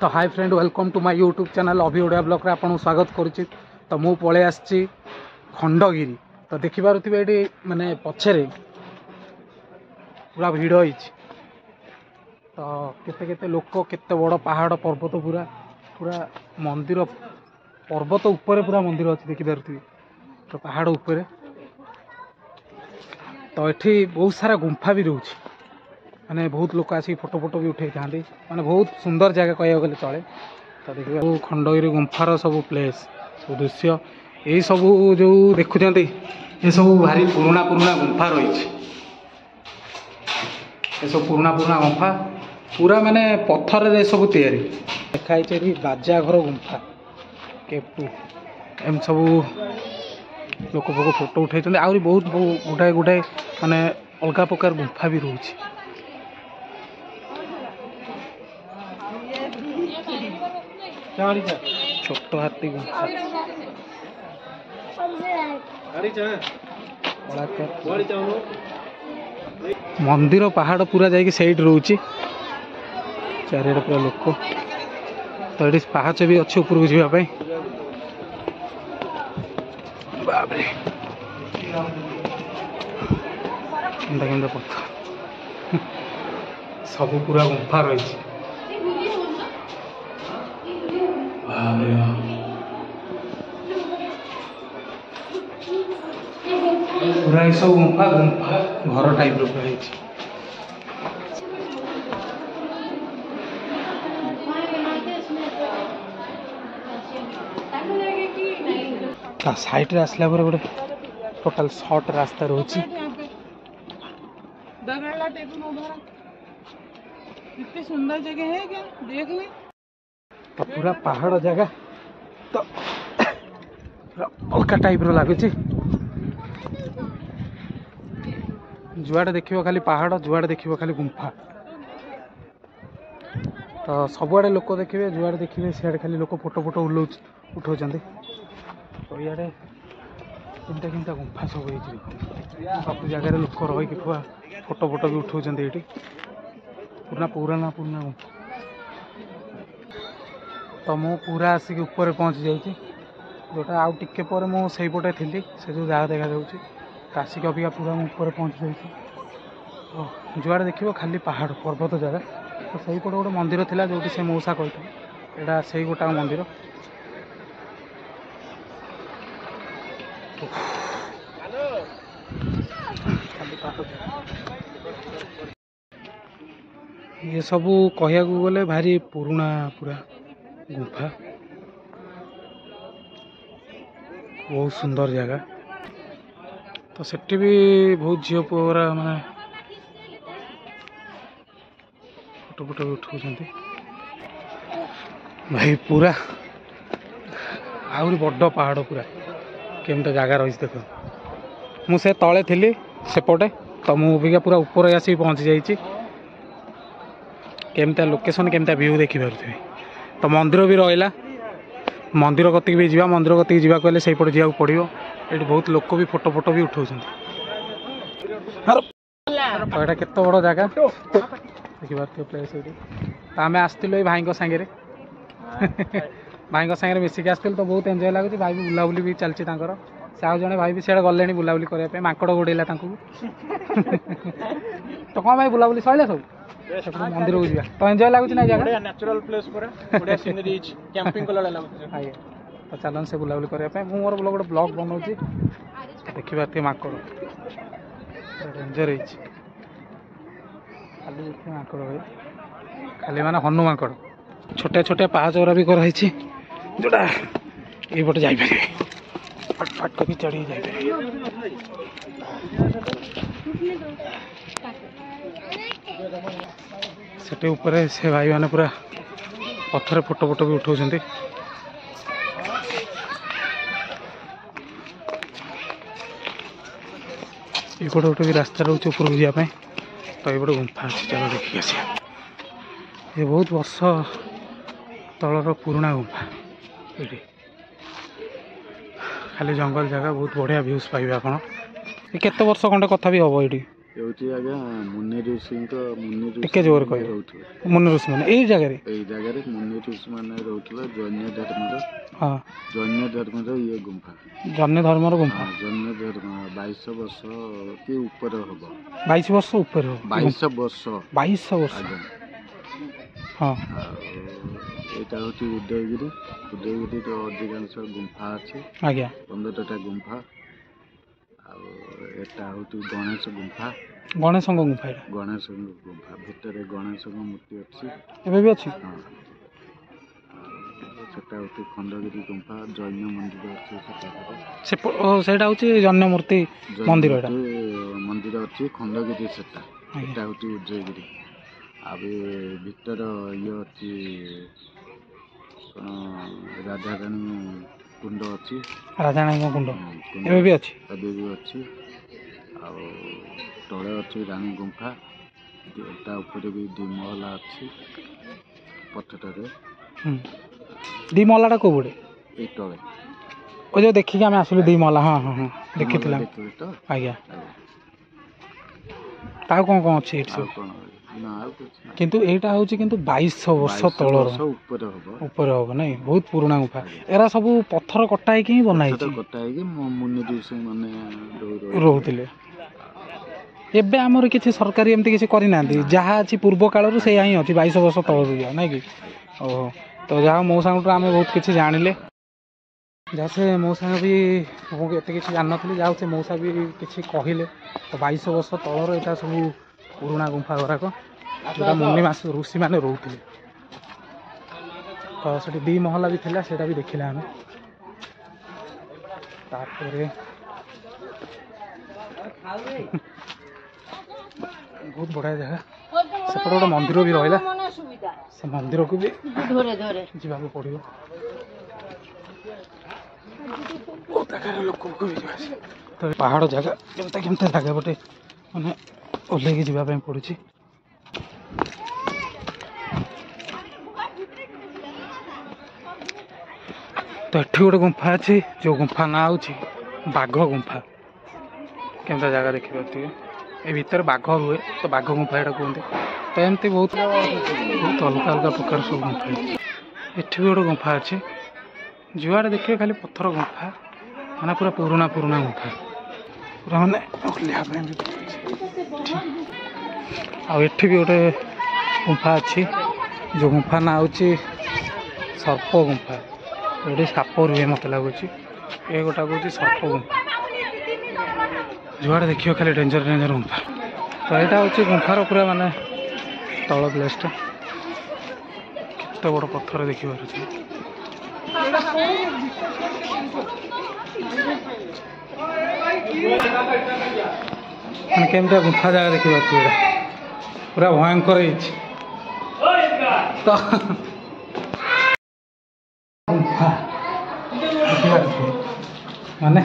तो hi friend welcome to my YouTube channel Abhi Odia blog रे आपन स्वागत करुच्ची। तो मु पळे आछि खंडगिरी। तो देखि पारुथिबे एटी माने पछरे पूरा भिड़ होई। तो केते केते लोक केते बड़ पहाड़ पर्वत पूरा पूरा मंदिर पर्वत ऊपर पूरा मंदिर अछि देखि पारुथिबे। तो पहाड़ ऊपर तो एठी बहुत सारा गुंफा भी रहउछि माने बहुत लोक आसी फोटो फोटो भी उठे था माने बहुत सुंदर जगह कह गले चले। तो देखिए खंडगिरी गुंफार सब प्लेस सब दृश्य यही सब जो देखुं ये सब भारी पुराना पुराना गुंफा रही। ये सब पुराना पुराना गुंफा पूरा माने पत्थर रे सब तैयारी देखाई राजा घर गुंफा केप टू एम सब लोक फोक फोटो उठे आहरी बहुत गुटाए गुटाए माने अलग प्रकार गुंफा भी रोचे। छोट हाथी गुंफा मंदिर पहाड़ पूरा जाकि सैड रोचे चारिड़े पूरा लोक। तो ये पाहाच भी अच्छे ऊपर जावाई बाबरे केंदा पत्थर सब पूरा गुंफा रही। पूरा ये सब गुंफा गुंफा घर टाइप रही। साइड रे आसला गोटे टोटाल शॉर्ट रास्ता रोची। कितनी सुंदर जगह है क्या देख ले। तो पूरा पहाड़ जगह तो अलग टाइप लगुच। जुआड़े देखियो खाली पहाड़ जुआड़े देखियो खाली गुंफा। तो सबुआड़े लोक देखिए जुआड़े देखिए सियाड़े खाली लोक फोटो फोटो उठाऊँ। तो इे केनता केनता गुंफा सब सब जगह लोक रही फोटो फोटो भी उठाऊँ। ये पुराना पुराना पुराना गुंफा। तो मु पूरा आसिक ऊपर पहुँच जाइए जोटा आउ टिके पर मु से पटे थी से जो जगह देखा जाऊँगी आसिक अबिका पूरा ऊपर पहुँच जाइए। तो जुआड़े देखिए खाली पहाड़ पर्वत जगह। तो सही पटे गोटे मंदिर थिला जो से मौसा कहते एटा से गोटा मंदिर। ये सब कहया गले भारी पुराना पूरा गुंफा बहुत सुंदर जगह। तो सेठी भी बहुत झील पुरा माने फोटो फोटो भी उठाऊँ भाई। पूरा आहरी बड़ पहाड़ पूरा केमता जगह रही देख मुझे तले थी सेपटे। तो मुझे पूरा ऊपर आसिक पहुँची जाइए केमता लोकेशन केमता व्यू देखी पारे। तो मंदिर भी रहा मंदिर कतिक भी जा मंदिर कतिक जावा कहले से पटे जावाक पड़ो। ये बहुत लोक भी फोटो फोटो भी उठाऊँ। तो यहाँ केत बड़ जगह देखी पारे प्लेस ये। आम आसलु भाई सांगे भाई सांगे मिसिक आसलु। तो बहुत एंजॉय लगुच भाई भी बुलाबुली भी चलती से आज जड़े भाई भी सियाड़े गले बुलाबुली करने माकड़ गोड़ेला। तो कौन भाई बुलाबुली सैला सब मंदिर को जा। तो एंजॉय लगुच ना जगह नेचुरल प्लेस पर बढ़िया सीनरी कैंपिंग कला लागुच। तो चलन से बुलाबुली करने मोर गोटे ब्लॉग बनाऊँ देखी पारे माकड़ डेंजर है खाली देखिए माकड़ भाई खाली माने हनु माकड़ छोटे छोटे पाहाच भी कराई जोटा ये पटे जापर फट फट कर चढ़ी जाए। सेटे ऊपर से भाई मैंने पूरा पत्थर फोटो फोटो भी उठाऊँ। एपटे गोटे भी रास्ता रोचे ऊपर को जावाई। तो ये गुंफा अच्छी चलो देखिए आस। ये बहुत वर्ष तलर पुराना गुंफा ये खाली जंगल जगह बहुत बढ़िया भ्यूज पाइबे आपड़। केते वर्ष खंडे कथा भी हम ये ଏଉଠି ଆଜ୍ଞା ମୁନି ଋଷିଙ୍କ ଟିକେ ଜୋର କହିବେ। ରହୁଥିଲେ। ମୁନି ଋଷି ମାନେ ଏଇ ଜାଗାରେ ଏଇ ଜାଗାରେ ମୁନି ଋଷି ମାନେ ରହୁଥିଲେ। ଜୈନ ଧର୍ମର ହଁ ଇଏ ଗୁମ୍ଫା। ଜନ୍ୟ ଧର୍ମର ଗୁମ୍ଫା। ଜୈନ ଧର୍ମ 2200 ବର୍ଷ କି ଉପରେ ହବ। 22 ବର୍ଷ ଉପରେ ହବ। 2200 ବର୍ଷ 2200 ବର୍ଷ ଆଜ୍ଞା। ହଁ। ଆଉ ଏଇଟା ହଉଛି ଉଦୟଗିରି। ଉଦୟଗିରିର ଅଧିକାଂଶ ଗୁମ୍ଫା ଅଛି। ଆଜ୍ଞା 15ଟା ଗୁମ୍ଫା। ଆଉ ଏଟା ହଉଛି ଗଣେଶ ଗୁମ୍ଫା। ଗଣେଶଙ୍କ ଗୁମ୍ଫା ଏଇଟା ଗଣେଶଙ୍କ ଗୁମ୍ଫା ଭିତରେ ଗଣେଶଙ୍କ ମୂର୍ତ୍ତି ଅଛି। ଏବେ ବି ଅଛି। ହଁ। ଆଉ ସେଟା ହଉଛି ଖଣ୍ଡଗିରି ଗୁମ୍ଫା। ଜୈନ ମନ୍ଦିର ଅଛି ସେପାଖରେ। ସେଇଟା ହଉଛି ଜନ୍ୟ ମୂର୍ତ୍ତି ମନ୍ଦିର ଏଟା। ମନ୍ଦିର ଅଛି ଖଣ୍ଡଗିରି ସେଟା। ଆଜ୍ଞା। ଏଟା ହଉଛି ଉଦୟଗିରି। ଆଉ ଭିତର ଇଏ ଅଛି କଣ ରାଜାରାଣୀ କୁଣ୍ଡ ଅଛି। ରାଜାରାଣୀଙ୍କ କୁଣ୍ଡ କୁଣ୍ଡ ଏବେ ବି ଅଛି। ଏବେ ବି ଅଛି। ଆଉ ତଳେ ଅଛି ରାଣୀ ଗୁମ୍ଫା। ତା ଉପରେ ବି 2 ମହଲା ଅଛି ପଥରରେ। ଦି ମହଲାଟା କୋଉ ପଟେ? ଏଇ ତଳେ ଓ ଯୋଉ ଦେଖିକି ଆମେ ଆସିଲୁ 2 ମହଲା। ହଁ ହଁ ହଁ ଦେଖିଥିଲା। ଦେଖିଲେ ତ? ଆଜ୍ଞା। ଆଉ କ'ଣ ଅଛି ଏଠି ଆଉ ସବୁ? କଣ? ନା ଆଉ କିଛି ନାହିଁ। କିନ୍ତୁ ଏଇଟା ହଉଛି କିନ୍ତୁ 2200 ବର୍ଷ ତଳର ଉପରେ ହବ। ଉପରେ ହବ ନାଇଁ। ବହୁତ ପୁରୁଣା ଗୁମ୍ଫା। ଆଜ୍ଞା। ଏରା ସବୁ ପଥର କଟା ହେଇକି ହିଁ ବନା ହେଇଛି। କଟା ହେଇକି ମୁନି ଋଷି ମାନେ ରହୁଥିଲେ। ଏବେ ଆମର କିଛି ସରକାରୀ ଏମିତି କିଛି କରିନାହାନ୍ତି। ଯାହା ଅଛି ପୂର୍ବ କାଳରୁ ସେଇଆ ହିଁ ଅଛି। 2200 ବର୍ଷ ତଳରୁ ଯାହା ନାଇଁ କି? ଓହୋ। ତ ଯାହା ମୋ ସାଙ୍ଗଠୁ ଆମେ ବହୁତ କିଛି ଜାଣିଲେ। ଯାହା ସେ ମଉସା ବି ମୁଁ ଏତେ କିଛି ଜାଣିନଥିଲି। ଯାହା ସେ ମଉସା ବି କିଛି କହିଲେ। ତ 2200 ବର୍ଷ ତଳର ଏଇଟା ସବୁ ପୁରୁଣା ଗୁମ୍ଫା ଗୁଡ଼ାକ ଯେଉଁଟା ମୁନି ଋଷିମାନେ ରହୁଥିଲେ। ତ ସେଠି 2 ମହଲା ବି ଥିଲା। ସେଇଟା ବି ଦେଖିଲେ ଆମେ। ତାପରେ ବହୁତ ବଢ଼ିଆ ଜାଗା। ସେପଟେ ଗୋଟେ ମନ୍ଦିର ବି ରହିଲା। ସେ ମନ୍ଦିରକୁ ବି ଯିବାକୁ ପଡ଼ିବ। ବହୁତ ଜାଗାରେ ଲୋକଙ୍କୁ ବି ଯିବା ଆସିବା। ତ ପାହାଡ଼ ଜାଗା କେମିତି ଜାଗା ଗୋଟେ ମାନେ ଓହ୍ଲେଇକି ଯିବା ପାଇଁ ପଡ଼ୁଛି। ତ ଏଠି ଗୋଟେ ଗୁମ୍ଫା ଅଛି। ଯେଉଁ ଗୁମ୍ଫା ନାଁ ହେଉଛି ବାଘ ଗୁମ୍ଫା। କେମିତି ଜାଗା ଦେଖିପାରୁଥିବେ। ଏ ଭିତରେ ବାଘ ରୁହେ। ତ ବାଘ ଗୁମ୍ଫା ଏଇଟା କୁହନ୍ତି। ତ ଏମିତି ବହୁତ ଅଲଗା ଅଲଗା ପ୍ରକାର ସବୁ ଗୁମ୍ଫା ଅଛି। ଏଠି ବି ଗୋଟେ ଗୁମ୍ଫା ଅଛି। ଯୁଆଡ଼େ ଦେଖିବେ ଖାଲି ପଥର ଗୁମ୍ଫା। ମାନେ ପୁରା ପୁରୁଣା ଗୁମ୍ଫା। ପୁରା ମାନେ ଓହ୍ଲେଇବା ପାଇଁ ବି ପଡ଼ୁଛି। ଆଉ ଏଠି ବି ଗୋଟେ ଗୁମ୍ଫା ଅଛି। ଯେଉଁ ଗୁମ୍ଫା ନାଁ ହେଉଛି ସର୍ପ ଗୁମ୍ଫା। ଏଠି ସାପ ରୁହେ ମୋତେ ଲାଗୁଛି। ଏ ଗୋଟା ହେଉଛି ସର୍ପ ଗୁମ୍ଫା। ଯୁଆଡ଼େ ଦେଖିବ ଖାଲି ଡେଞ୍ଜର ଗୁମ୍ଫା। ତ ଏଇଟା ହେଉଛି ଗୁମ୍ଫାର ପୁରା ମାନେ ତଳ ପ୍ଲେସ୍ଟା। କେତେ ବଡ଼ ପଥର ଦେଖିପାରୁଛି। ମାନେ କେମିତିଆ ଗୁମ୍ଫା ଜାଗା ଦେଖିପାରୁଛି। ଏଇଟା ପୁରା ଭୟଙ୍କର ହେଇଛି। ତ ଗୁମ୍ଫା ମାନେ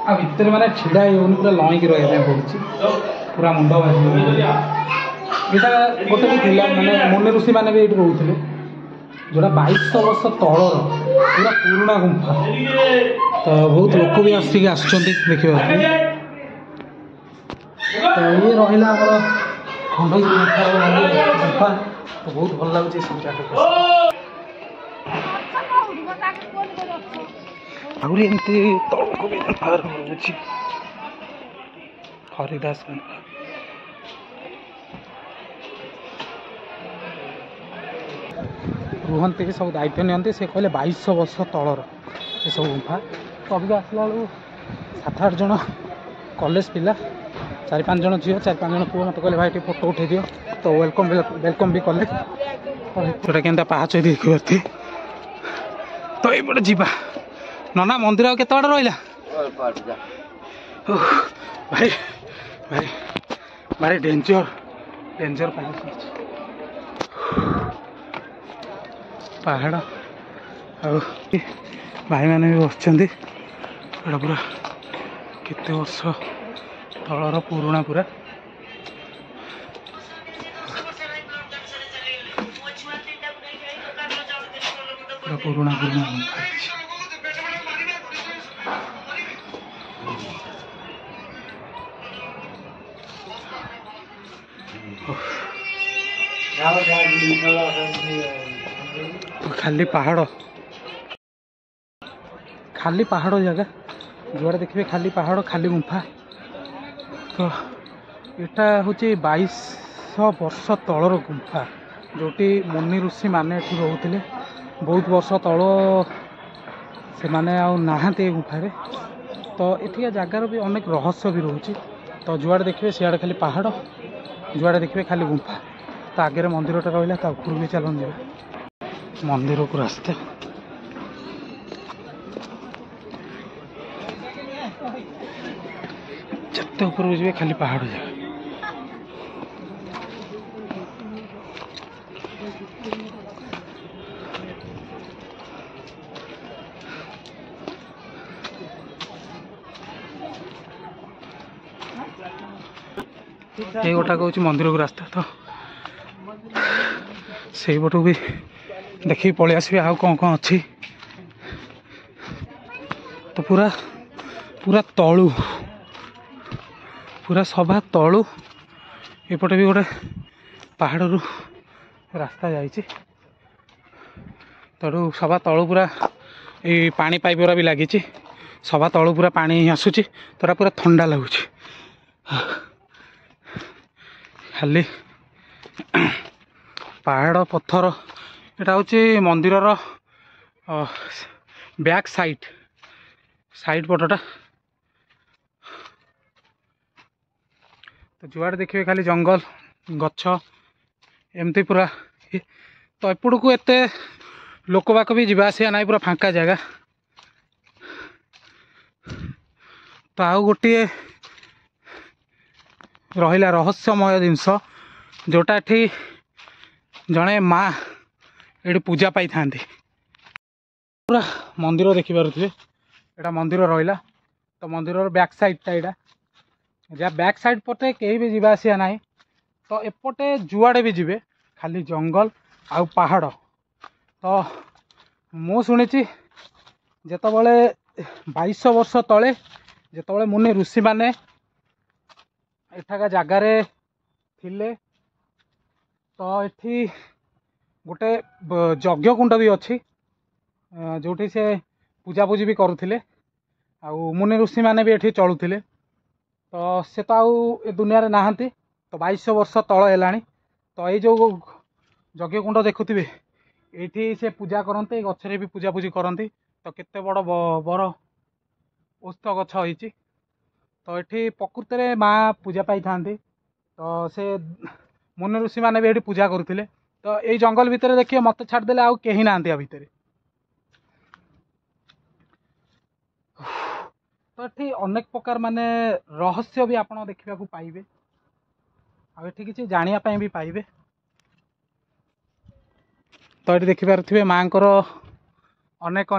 ଆଉ ଭିତରେ ମାନେ ଛିଡ଼ା ହେଇ ହେଉନି। ପୁରା ଲଇଁକି ରହିବା ପାଇଁ ପଡ଼ୁଛି। ପୁରା ମୁଣ୍ଡ ବାଜିବ। ଏଇଟା ଗୋଟେ ବି ଥିଲା ମାନେ ମୁନି ଋଷି ମାନେ ବି ଏଇଠି ରହୁଥିଲେ। ଯେଉଁଟା 2200 ବର୍ଷ ତଳର ପୁରା ପୁରୁଣା ଗୁମ୍ଫା। ତ ବହୁତ ଲୋକ ବି ଆସୁଛନ୍ତି ଦେଖିବା ପାଇଁ। ତ ଇଏ ରହିଲା ଆମର ଖଣ୍ଡଗିରି ଗୁମ୍ଫା। ତ ବହୁତ ଭଲ ଲାଗୁଛି ସବୁ ଜାଗାକୁ। ଆହୁରି ଏମିତି ତଳକୁ ବି ଗୁମ୍ଫା ରହୁଛି। ହରିଦାସ ଗୁମ୍ଫା। ରୁହନ୍ତି କି ସବୁ ଦାୟିତ୍ୱ ନିଅନ୍ତି। ସେ କହିଲେ 2200 ବର୍ଷ ତଳର ଏସବୁ ଗୁମ୍ଫା। ତ ଅବିକା ଆସିଲା ବେଳକୁ 7-8 ଜଣ କଲେଜ ପିଲା, 4-5 ଜଣ ଝିଅ, 4-5 ଜଣ ପୁଅ ମୋତେ କହିଲେ ଭାଇ ଟିକେ ଫଟୋ ଉଠେଇ ଦିଅ। ତ ୱେଲକମ୍ ବି କଲେ। ସେଟା କେମିତି ପାହାଚ ଦେଖିପାରୁଥିବେ। ତ ଏଇପଟେ ଯିବା। ନନା ମନ୍ଦିର ଆଉ କେତେ ବାଟ ରହିଲା? ଭାଇ ଭାଇ ଭାରି ଡେଞ୍ଜର ପାହାଚ ଅଛି। ପାହାଡ଼ ଆଉ ଭାଇମାନେ ବି ବସିଛନ୍ତି। ଏଇଟା ପୁରା କେତେ ବର୍ଷ ତଳର ପୁରୁଣା ପୁରା। ପୁରୁଣା ଗୁମ୍ଫା ଅଛି। ଖାଲି ପାହାଡ଼ ଜାଗା, ଯୁଆଡ଼େ ଦେଖିବେ ଖାଲି ପାହାଡ଼, ଖାଲି ଗୁମ୍ଫା। ତ ଏଟା ହେଉଛି 2200 ବର୍ଷ ତଳର ଗୁମ୍ଫା, ଯେଉଁଠି ମୁନି ଋଷି ମାନେ ଏଠି ରହୁଥିଲେ। ବହୁତ ବର୍ଷ ତଳ ସେମାନେ ଆଉ ନାହାନ୍ତି ଏ ଗୁମ୍ଫାରେ। ତ ଏଠିକା ଜାଗାର ବି ଅନେକ ରହସ୍ୟ ବି ରହୁଛି। ତ ଯୁଆଡ଼େ ଦେଖିବେ ସିଆଡ଼େ ଖାଲି ପାହାଡ଼, ଯୁଆଡ଼େ ଦେଖିବେ ଖାଲି ଗୁମ୍ଫା। ତା ଆଗରେ ମନ୍ଦିରଟା ରହିଲା, ତା ଉପରକୁ ବି ଚାଲନ୍ତୁ ଯିବା। ମନ୍ଦିରକୁ ରାସ୍ତା, ଯେତେ ଉପରକୁ ଯିବେ ଖାଲି ପାହାଡ଼ ଜାଗା। এই ଗୋଟାକ ହେଉଛି ମନ୍ଦିରକୁ ରାସ୍ତା। ତ ସେଇପଟୁ ବି ଦେଖିକି ପଳେଇ ଆସିବେ ଆଉ କ'ଣ କ'ଣ ଅଛି। ତ ପୁରା ତଳୁ, ପୁରା ସଭା ତଳୁ ଏପଟେ ବି ଗୋଟେ ପାହାଡ଼ରୁ ରାସ୍ତା ଯାଇଛି। ତେଣୁ ସଭା ତଳୁ ପୁରା ଏଇ ପାଣି ପାଇପ୍ ଗୁରା ବି ଲାଗିଛି। ସଭା ତଳୁ ପୁରା ପାଣି ଆସୁଛି, ତରା ପୁରା ଥଣ୍ଡା ଲାଗୁଛି। ଖାଲି ପାହାଡ଼ ପଥର। ଏଟା ହେଉଛି ମନ୍ଦିରର ବ୍ୟାକ୍ ସାଇଡ୍ ପଟଟା। ତ ଯୁଆଡ଼େ ଦେଖିବେ ଖାଲି ଜଙ୍ଗଲ, ଗଛ, ଏମିତି ପୁରା। ତ ଏପଟକୁ ଏତେ ଲୋକ ବାକ ବି ଯିବା ଆସିବା ନାହିଁ, ପୁରା ଫାଙ୍କା ଜାଗା। ତ ଆଉ ଗୋଟିଏ ରହିଲା ରହସ୍ୟମୟ ଜିନିଷ, ଯେଉଁଟା ଏଠି ଜଣେ ମା ଏଠି ପୂଜା ପାଇଥାନ୍ତି। ପୁରା ମନ୍ଦିର ଦେଖିପାରୁଥିବେ, ଏଇଟା ମନ୍ଦିର ରହିଲା। ତ ମନ୍ଦିରର ବ୍ୟାକ୍ ସାଇଡ଼୍ଟା ଏଇଟା, ଯାହା ବ୍ୟାକ୍ ସାଇଡ଼୍ ପଟେ କେହି ବି ଯିବା ଆସିବା ନାହିଁ। ତ ଏପଟେ ଯୁଆଡ଼େ ବି ଯିବେ ଖାଲି ଜଙ୍ଗଲ ଆଉ ପାହାଡ଼। ତ ମୁଁ ଶୁଣିଛି ଯେତେବେଳେ 2200 ବର୍ଷ ତଳେ ଯେତେବେଳେ ମୁନି ଋଷିମାନେ ଏଠାକା ଜାଗାରେ ଥିଲେ, ତ ଏଠି ଗୋଟେ ଯଜ୍ଞ କୁଣ୍ଡ ବି ଅଛି, ଯେଉଁଠି ସେ ପୂଜାପୂଜି ବି କରୁଥିଲେ। ଆଉ ମୁନି ଋଷିମାନେ ବି ଏଠି ଚଳୁଥିଲେ। ତ ସେ ତ ଆଉ ଏ ଦୁନିଆରେ ନାହାନ୍ତି। ତ 2200 ବର୍ଷ ତଳ ହେଲାଣି। ତ ଏଇ ଯେଉଁ ଯଜ୍ଞ କୁଣ୍ଡ ଦେଖୁଥିବେ, ଏଇଠି ସେ ପୂଜା କରନ୍ତି, ଏଇ ଗଛରେ ବି ପୂଜାପୂଜି କରନ୍ତି। ତ କେତେ ବଡ଼ ବର ଓସ୍ତ ଗଛ ହେଇଛି। ତ ଏଠି ପ୍ରକୃତରେ ମା ପୂଜା ପାଇଥାନ୍ତି। ତ ସେ ମୁନି ଋଷିମାନେ ବି ଏଠି ପୂଜା କରୁଥିଲେ। ତ ଏଇ ଜଙ୍ଗଲ ଭିତରେ ଦେଖିବେ ମୋତେ ଛାଡ଼ିଦେଲେ ଆଉ କେହି ନାହାନ୍ତି ଆ ଭିତରେ। ତ ଏଠି ଅନେକ ପ୍ରକାର ମାନେ ରହସ୍ୟ ବି ଆପଣ ଦେଖିବାକୁ ପାଇବେ, ଆଉ ଏଠି କିଛି ଜାଣିବା ପାଇଁ ବି ପାଇବେ। ତ ଏଠି ଦେଖିପାରୁଥିବେ ମାଙ୍କର ଅନେକ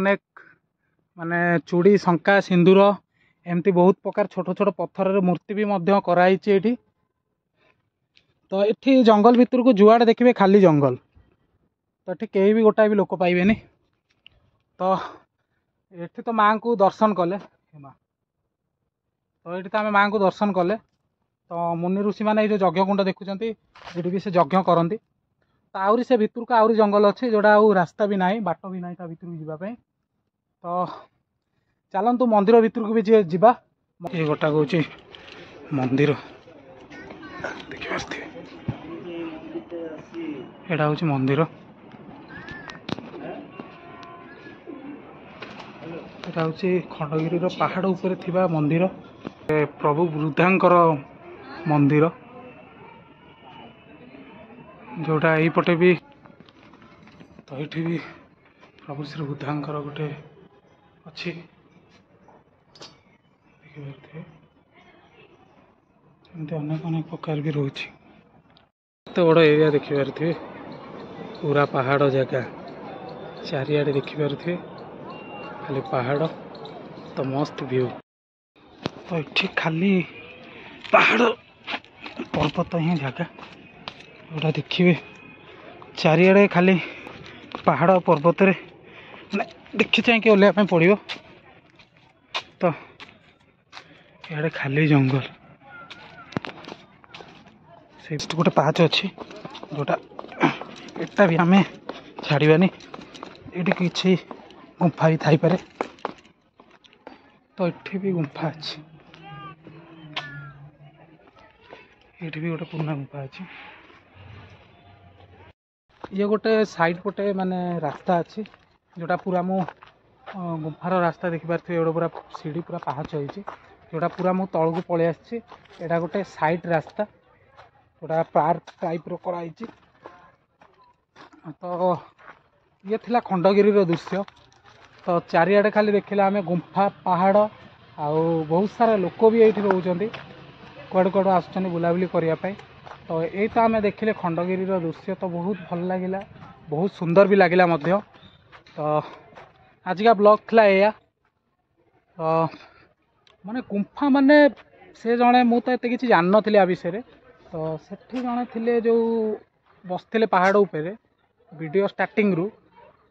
ମାନେ ଚୁଡ଼ି, ଶଙ୍ଖା, ସିନ୍ଦୁର, ଏମିତି ବହୁତ ପ୍ରକାର ଛୋଟ ଛୋଟ ପଥରରେ ମୂର୍ତ୍ତି ବି ମଧ୍ୟ କରାହେଇଛି ଏଠି। ତ ଏଠି ଜଙ୍ଗଲ ଭିତରକୁ ଯୁଆଡ଼େ ଦେଖିବେ ଖାଲି ଜଙ୍ଗଲ। ତ ଏଠି କେହି ବି ଗୋଟାଏ ବି ଲୋକ ପାଇବେନି। ତ ଏଠି ତ ମାଙ୍କୁ ଦର୍ଶନ କଲେ, ତ ଏଠି ତ ଆମେ ମାଙ୍କୁ ଦର୍ଶନ କଲେ। ତ ମୁନି ଋଷିମାନେ ଏଇ ଯେଉଁ ଯଜ୍ଞ କୁଣ୍ଡ ଦେଖୁଛନ୍ତି, ଏଠି ବି ସେ ଯଜ୍ଞ କରନ୍ତି। ତ ଆହୁରି ସେ ଭିତରକୁ ଆହୁରି ଜଙ୍ଗଲ ଅଛି, ଯେଉଁଟା ଆଉ ରାସ୍ତା ବି ନାହିଁ, ବାଟ ବି ନାହିଁ ତା ଭିତରକୁ ଯିବା ପାଇଁ। ତ ଚାଲନ୍ତୁ ମନ୍ଦିର ଭିତରକୁ ବି ଯିବା। ଏ ଗୋଟା ହେଉଛି ମନ୍ଦିର, ଦେଖିପାରୁଥିବେ। ଏଇଟା ହେଉଛି ମନ୍ଦିର। ଏଇଟା ହେଉଛି ଖଣ୍ଡଗିରିର ପାହାଡ଼ ଉପରେ ଥିବା ମନ୍ଦିର, ପ୍ରଭୁ ବୃଦ୍ଧାଙ୍କର ମନ୍ଦିର। ଯେଉଁଟା ଏଇପଟେ ବି, ତ ଏଇଠି ବି ପ୍ରଭୁ ଶ୍ରୀ ବୃଦ୍ଧାଙ୍କର ଗୋଟେ ଅଛି, ଦେଖିପାରୁଥିବେ। ଏମିତି ଅନେକ ପ୍ରକାର ବି ରହୁଛି। ଏତେ ବଡ଼ ଏରିଆ ଦେଖିପାରୁଥିବେ, ପୁରା ପାହାଡ଼ ଜାଗା, ଚାରିଆଡ଼େ ଦେଖିପାରୁଥିବେ ଖାଲି ପାହାଡ଼। ତ ମସ୍ତ ଭିଉ। ତ ଏଠି ଖାଲି ପାହାଡ଼ ପର୍ବତ ହିଁ ଜାଗା, ଯେଉଁଟା ଦେଖିବେ ଚାରିଆଡ଼େ ଖାଲି ପାହାଡ଼ ପର୍ବତରେ ମାନେ ଦେଖି ଚାହିଁକି ଓହ୍ଲାଇବା ପାଇଁ ପଡ଼ିବ। ତ ଇଆଡ଼େ ଖାଲି ଜଙ୍ଗଲ। से गोटे पाहाच अच्छी जोटा एटा भी आम छाड़ानी ये किसी गुंफा भी थी पारे तो ये भी गुंफा अच्छी ये भी गोटे पुराना गुंफा अच्छी ये गोटे साइड पटे माने रास्ता अच्छी जोटा पूरा मु गुंफार रास्ता देखिपारे ये पूरा सीढ़ी पूरा पाहाच होती जोटा पूरा मु तल को पलि आसी एटा गोटे साइड रास्ता जोटा पार्क टाइप रो कराई तो ये थिला खंडगिरी दृश्य तो चारिआडे खाली देखिले आम गुंफा पहाड़ आउ बहुत सारा लोक भी ये रोचते कुआड़े कुआड़े आसुच्चंदी बुलाबुली करने तो यही तो आम देखिले खंडगिरी दृश्य तो बहुत भल लगिला बहुत सुंदर भी लगिला मध्य तो आजिका ब्लॉग थिला या तो माने गुंफा माने से जड़े मु तो एत कि जान नी आ विषय तो सेठी जड़े थिले जो बसते पहाड़ उपरे वीडियो स्टार्टिंग रू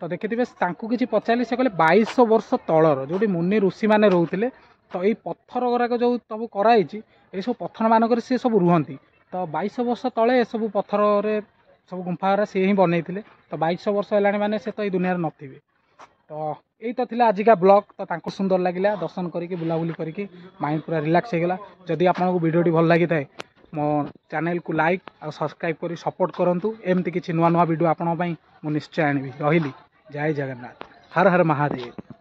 तो देखिए किसी पचारे से कहले 2200 वर्ष तलर जो मुनि ऋषि मैंने रोते तो ये पत्थर गुराक जो सब कराई ये सब पत्थर मानक सी सब रुहति तो 2200 वर्ष तले सब पत्थर सब गुंफा सी ही बनई तो 2200 वर्ष है माने से तो ये दुनिया नथिबे तो यही तो थिला आजिका ब्लॉग तो तांको सुंदर लगिला दर्शन करके बुलाबुली करके माइंड पूरा रिलैक्स होगला जदि आपको वीडियोटी भल लगी थाए मो चैनल को लाइक और सब्सक्राइब कर सपोर्ट करूँ एमती किसी नुआ नुआ वीडियो आपण निश्चय आनी रही जय जगन्नाथ हर हर महादेव।